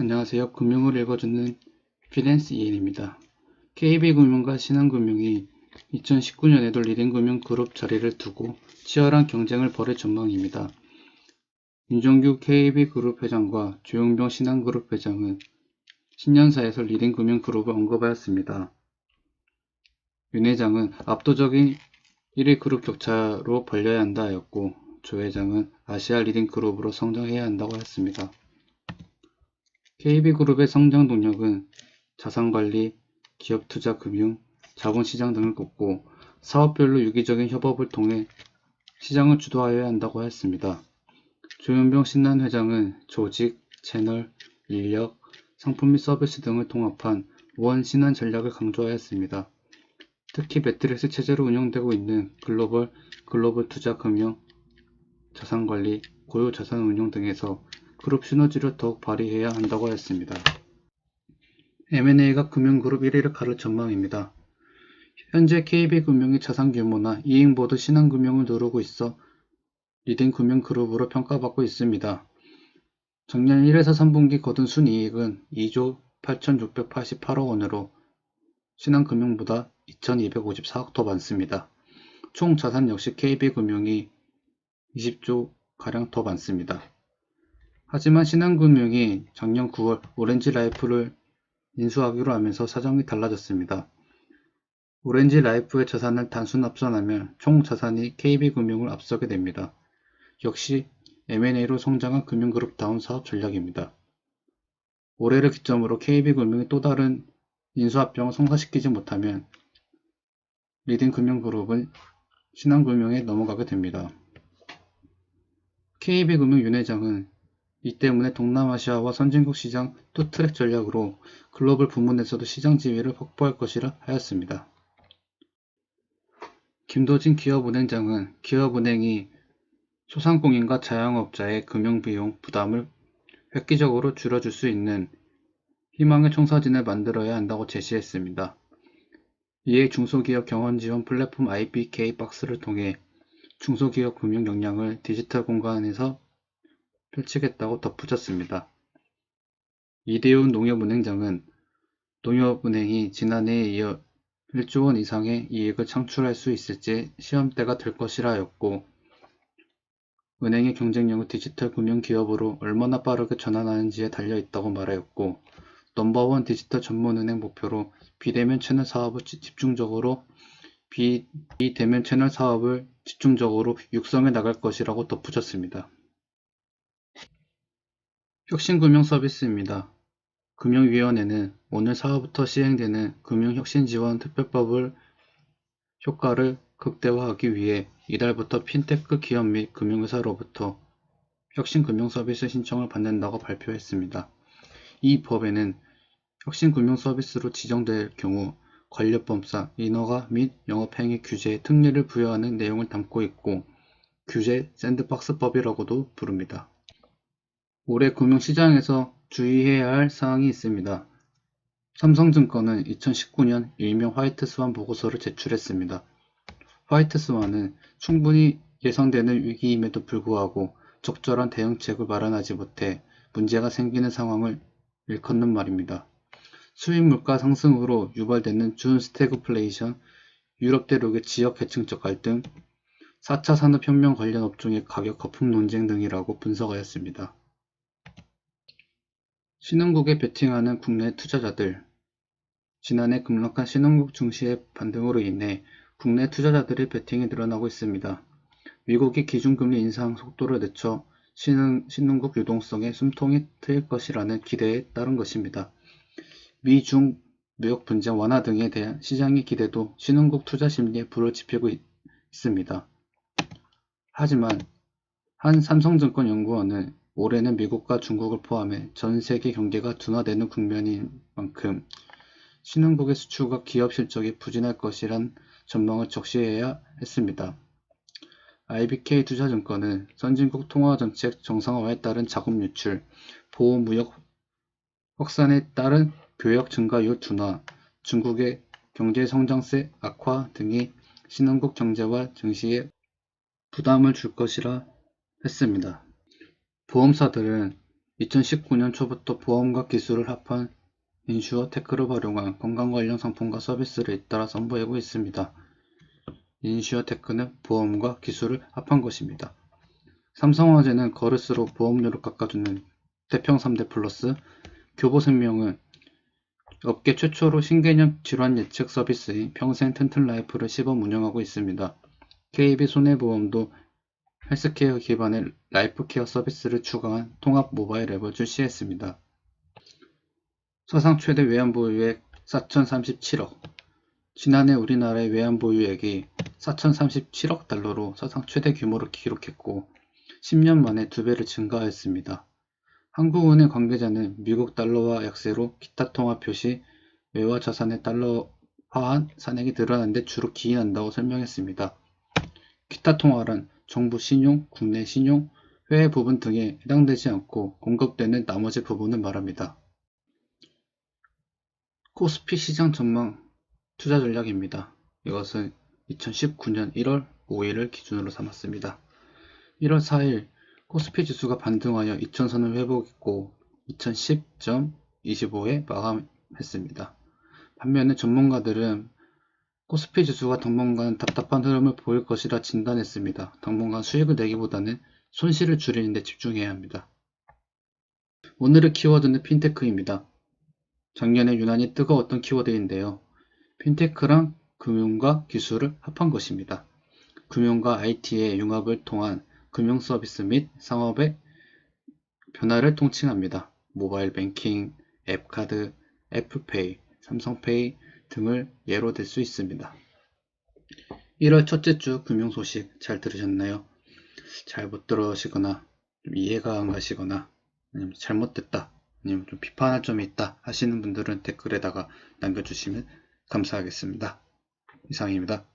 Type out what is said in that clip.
안녕하세요. 금융을 읽어주는 프리랜스 이엔입니다. KB금융과 신한금융이 2019년에도 리딩금융 그룹 자리를 두고 치열한 경쟁을 벌일 전망입니다. 윤종규 KB그룹 회장과 조용병 신한그룹 회장은 신년사에서 리딩금융 그룹을 언급하였습니다. 윤 회장은 압도적인 1위 그룹 격차로 벌려야 한다 하였고, 조 회장은 아시아 리딩그룹으로 성장해야 한다고 했습니다. KB그룹의 성장 동력은 자산관리, 기업투자금융, 자본시장 등을 꼽고 사업별로 유기적인 협업을 통해 시장을 주도하여야 한다고 했습니다. 조현병 신한회장은 조직, 채널, 인력, 상품 및 서비스 등을 통합한 원 신한 전략을 강조하였습니다. 특히 매트릭스 체제로 운영되고 있는 글로벌 투자금융, 자산관리, 고유자산운용 등에서 그룹 시너지를 더욱 발휘해야 한다고 했습니다. M&A가 금융그룹 1위를 가를 전망입니다. 현재 KB금융의 자산규모나 이익모두 신한금융을 누르고 있어 리딩금융그룹으로 평가받고 있습니다. 작년 1에서 3분기 거둔 순이익은 2조 8,688억 원으로 신한금융보다 2,254억 더 많습니다. 총 자산 역시 KB금융이 20조가량 더 많습니다. 하지만 신한금융이 작년 9월 오렌지라이프를 인수하기로 하면서 사정이 달라졌습니다. 오렌지라이프의 자산을 단순 합산하면 총 자산이 KB금융을 앞서게 됩니다. 역시 M&A로 성장한 금융그룹다운 사업 전략입니다. 올해를 기점으로 KB금융이 또 다른 인수합병을 성사시키지 못하면 리딩금융그룹은 신한금융에 넘어가게 됩니다. KB금융 윤 회장은 이 때문에 동남아시아와 선진국 시장 투트랙 전략으로 글로벌 부문에서도 시장 지위를 확보할 것이라 하였습니다. 김도진 기업은행장은 기업은행이 소상공인과 자영업자의 금융비용 부담을 획기적으로 줄여줄 수 있는 희망의 청사진을 만들어야 한다고 제시했습니다. 이에 중소기업 경원지원 플랫폼 IBK박스를 통해 중소기업 금융 역량을 디지털 공간에서 펼치겠다고 덧붙였습니다. 이대훈 농협은행장은 농협은행이 지난해에 이어 1조 원 이상의 이익을 창출할 수 있을지 시험대가 될 것이라 하였고, 은행의 경쟁력은 디지털 금융 기업으로 얼마나 빠르게 전환하는지에 달려있다고 말하였고, 넘버원 디지털 전문은행 목표로 비대면 채널 사업을 집중적으로 육성해 나갈 것이라고 덧붙였습니다. 혁신금융 서비스입니다. 금융위원회는 오늘 4월부터 시행되는 금융혁신지원 특별법을 효과를 극대화하기 위해 이달부터 핀테크 기업 및 금융회사로부터 혁신금융서비스 신청을 받는다고 발표했습니다. 이 법에는 혁신금융서비스로 지정될 경우 관련법상 인허가 및 영업행위 규제에 특례를 부여하는 내용을 담고 있고, 규제 샌드박스법이라고도 부릅니다. 올해 금융시장에서 주의해야 할 사항이 있습니다. 삼성증권은 2019년 일명 화이트스완 보고서를 제출했습니다. 화이트스완은 충분히 예상되는 위기임에도 불구하고 적절한 대응책을 마련하지 못해 문제가 생기는 상황을 일컫는 말입니다. 수입 물가 상승으로 유발되는 준스태그플레이션, 유럽 대륙의 지역 계층적 갈등, 4차 산업혁명 관련 업종의 가격 거품 논쟁 등이라고 분석하였습니다. 신흥국에 베팅하는 국내 투자자들. 지난해 급락한 신흥국 증시의 반등으로 인해 국내 투자자들의 베팅이 늘어나고 있습니다. 미국이 기준금리 인상 속도를 늦춰 신흥국 유동성에 숨통이 트일 것이라는 기대에 따른 것입니다. 미중 무역 분쟁 완화 등에 대한 시장의 기대도 신흥국 투자 심리에 불을 지피고 있습니다. 하지만 한 삼성증권 연구원은 올해는 미국과 중국을 포함해 전 세계 경제가 둔화되는 국면인 만큼 신흥국의 수출과 기업 실적이 부진할 것이란 전망을 적시해야 했습니다. IBK 투자증권은 선진국 통화정책 정상화에 따른 자금 유출, 보호무역 확산에 따른 교역 증가율 둔화, 중국의 경제성장세 악화 등이 신흥국 경제와 증시에 부담을 줄 것이라 했습니다. 보험사들은 2019년 초부터 보험과 기술을 합한 인슈어테크를 활용한 건강 관련 상품과 서비스를 잇따라 선보이고 있습니다. 인슈어테크는 보험과 기술을 합한 것입니다. 삼성화재는 걸을수록 보험료를 깎아주는 태평 3대 플러스, 교보생명은 업계 최초로 신개념 질환 예측 서비스인 평생 튼튼 라이프를 시범 운영하고 있습니다. KB손해보험도 헬스케어 기반의 라이프케어 서비스를 추가한 통합 모바일 앱을 출시했습니다. 사상 최대 외환보유액 4,037억. 지난해 우리나라의 외환보유액이 4,037억 달러로 사상 최대 규모를 기록했고 10년 만에 2배를 증가했습니다. 한국은행 관계자는 미국 달러화 약세로 기타 통화 표시 외화 자산의 달러화한 산액이 늘어난 데 주로 기인한다고 설명했습니다. 기타 통화란 정부 신용, 국내 신용, 해외 부분 등에 해당되지 않고 공급되는 나머지 부분을 말합니다. 코스피 시장 전망 투자 전략입니다. 이것은 2019년 1월 5일을 기준으로 삼았습니다. 1월 4일 코스피 지수가 반등하여 2000선을 회복했고 2010.25에 마감했습니다. 반면에 전문가들은 코스피 지수가 당분간 답답한 흐름을 보일 것이라 진단했습니다. 당분간 수익을 내기보다는 손실을 줄이는 데 집중해야 합니다. 오늘의 키워드는 핀테크입니다. 작년에 유난히 뜨거웠던 키워드인데요. 핀테크랑 금융과 기술을 합한 것입니다. 금융과 IT의 융합을 통한 금융 서비스 및 상업의 변화를 통칭합니다. 모바일 뱅킹, 앱카드, 애플페이, 삼성페이 등을 예로 들 수 있습니다. 1월 첫째 주 금융 소식 잘 들으셨나요? 잘 못 들으시거나 좀 이해가 안 가시거나 아니면 잘못됐다 아니면 좀 비판할 점이 있다 하시는 분들은 댓글에다가 남겨주시면 감사하겠습니다. 이상입니다.